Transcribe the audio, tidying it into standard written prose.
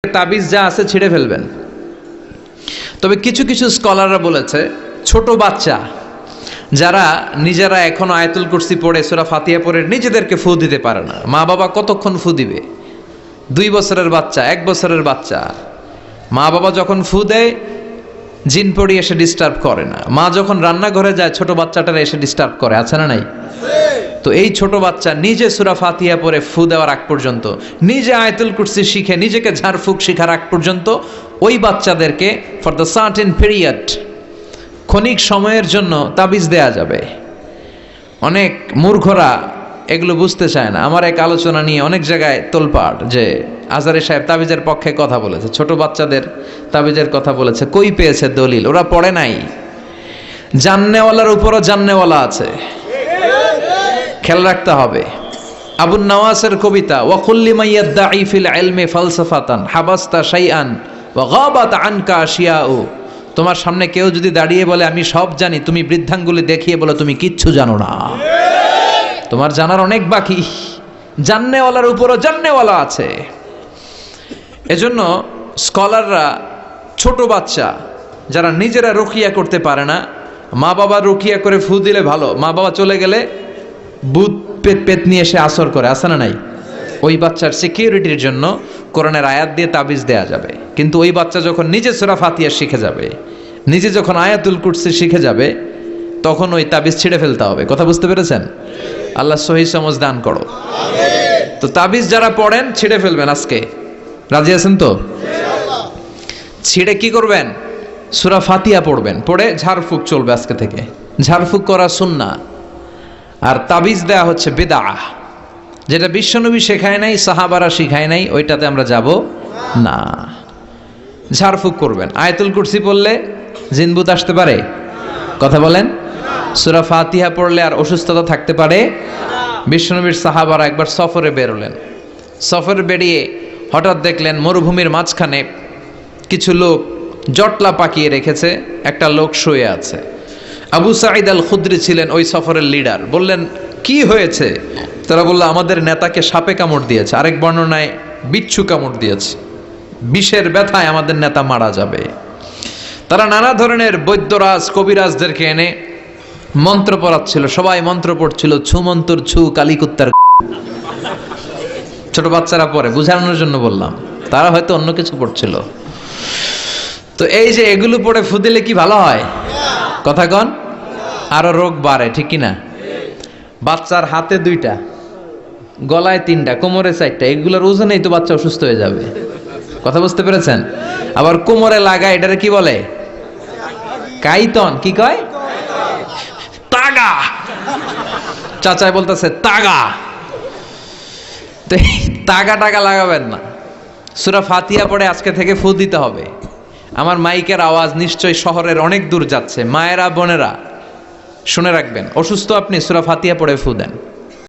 তাবিজ যা আছে ছিঁড়ে ফেলবেন। তবে কিছু কিছু স্কলাররা বলেছে ছোট বাচ্চা যারা নিজেরা এখনো আয়াতুল কুরসি পড়ে সূরা ফাতিহা পড়ে নিজেদেরকে ফু দিতে পারে না, মা বাবা কতক্ষণ ফু দিবে? 2 বছরের বাচ্চা, 1 বছরের বাচ্চা, মা বাবা যখন ফু দেয় জিন পড়ি এসে ডিস্টার্ব করে না। মা যখন রান্নাঘরে যায় ছোট বাচ্চাটারা এসে ডিস্টার্ব করে, আছে না নাই? তো এই ছোট বাচ্চা নিজে সূরা ফাতিহা পড়ে ফু দেওয়ার আগ পর্যন্ত, নিজে আয়াতুল কুরসি শিখে নিজেকে ঝাড়ফুঁক শিখার আগ পর্যন্ত ওই বাচ্চাদেরকে ফর দ্য সার্টেন পিরিয়ড, ক্ষণিক সময়ের জন্য তাবিজ দেয়া যাবে। অনেক মূর্খরা এগুলো বুঝতে চায় না। আমার এক আলোচনা নিয়ে অনেক জায়গায় তোলপাড় যে আজহারী সাহেব তাবিজের পক্ষে কথা বলেছে, ছোট বাচ্চাদের তাবিজের কথা বলেছে। কই পেয়েছে দলিল? ওরা পড়ে নাই। জান্নেওয়ালার উপরও জান্নেওয়ালা আছে, খেয়াল রাখতে হবে। আবুন নওয়াসের কবিতা, ওয়াকুল্লি মাইয়াদ্দাঈ ফিল ইলমি ফালসাফাতান হাবাস্তা শাইআন ওয়া গাবাত আনকা আশিয়াউ। তোমার সামনে কেউ যদি দাঁড়িয়ে বলে আমি সব জানি, তুমি বৃদ্ধাঙ্গুলি দেখিয়ে বলো তুমি কিচ্ছু জানো না, তোমার জানার অনেক বাকি। জান্নেওয়ালার উপরও জান্নেওয়ালা আছে। এজন্য স্কলাররা ছোট বাচ্চা যারা নিজেরা রুকিয়া করতে পারে না, মা বাবা রুকিয়া করে ফু দিলে ভালো, মা বাবা চলে গেলে ভূত পেত নিয়ে এসে আসর করে, আছে না নাই? ওই বাচ্চার সিকিউরিটির জন্য কোরআনের আয়াত দিয়ে তাবিজ দেয়া যাবে। কিন্তু ওই বাচ্চা যখন নিজে সূরা ফাতিহা শিখে যাবে, নিজে যখন আয়াতুল কুরসি শিখে যাবে, তখন ওই তাবিজ ছিঁড়ে ফেলতে হবে। কথা বুঝতে পেরেছেন? আল্লাহ সহি সমঝ দান করো। তো তাবিজ যারা পড়েন ছিঁড়ে ফেলবেন আজকে, রাজি আছেন তো? ছিঁড়ে কি করবেন? সূরা ফাতিহা পড়বেন, পড়ে ঝাড়ফুঁক চলবে আজকে থেকে। ঝাড়ফুঁক করা সুন্নাহ। আর তাবিজ দেয়া হচ্ছে বিদআহ, যেটা বিশ্বনবী শেখায় নাই, সাহাবারা শিখায় নাই, ওইটাতে আমরা যাব না। ঝাড়ফুঁক করবেন। আয়াতুল কুরসি পড়লে জিনভূত আসতে পারে? কথা বলেন। সূরা ফাতিহা পড়লে আর অসুস্থতা থাকতে পারে? বিশ্বনবীর সাহাবারা একবার সফরে বেরোলেন। সফরে বেরিয়ে হঠাৎ দেখলেন মরুভূমির মাঝখানে কিছু লোক জটলা পাকিয়ে রেখেছে, একটা লোক শুয়ে আছে। আবু সাঈদ আল খুদরি ছিলেন ওই সফরের লিডার। বললেন কি হয়েছে? তারা বলল আমাদের নেতাকে সাপে কামড় দিয়েছে, আরেক বর্ণনায় বিচ্ছু কামড় দিয়েছে, বিষের ব্যথায় আমাদের নেতা মারা যাবে। তারা নানা ধরনের বৈদ্যরাজ কবিরাজদেরকে এনে মন্ত্র পড়াচ্ছিল, সবাই মন্ত্র পড়ছিল, ছু মন্তর ছু কালিকুত্তার। ছোট বাচ্চারা পড়ে, বুঝানোর জন্য বললাম, তারা হয়তো অন্য কিছু পড়ছিল। তো এই যে এগুলো পড়ে ফু দিলে কি ভালো হয়? কথা কন, আরো রোগ বাড়ে, ঠিক কিনা? বাচ্চার হাতে 2টা, গলায় 3টা, কোমরে 4টা, এগুলোর ওজনেই তো বাচ্চা অসুস্থ হয়ে যাবে। কথা বুঝতে পেরেছেন? আবার কোমরে লাগায়, এটারে কি বলে? কাইতন। কি কয়? তাগা। চাচাই বলতেছে তাগা। তো তাগা টাগা লাগাবেন না। সূরা ফাতিহা পড়ে আজকে থেকে ফু দিতে হবে। আমার মাইকের আওয়াজ নিশ্চয়ই শহরের অনেক দূর যাচ্ছে। মায়েরা বোনেরা শুনে রাখবেন, অসুস্থ আপনি সূরা ফাতিহা পড়ে ফু দেন।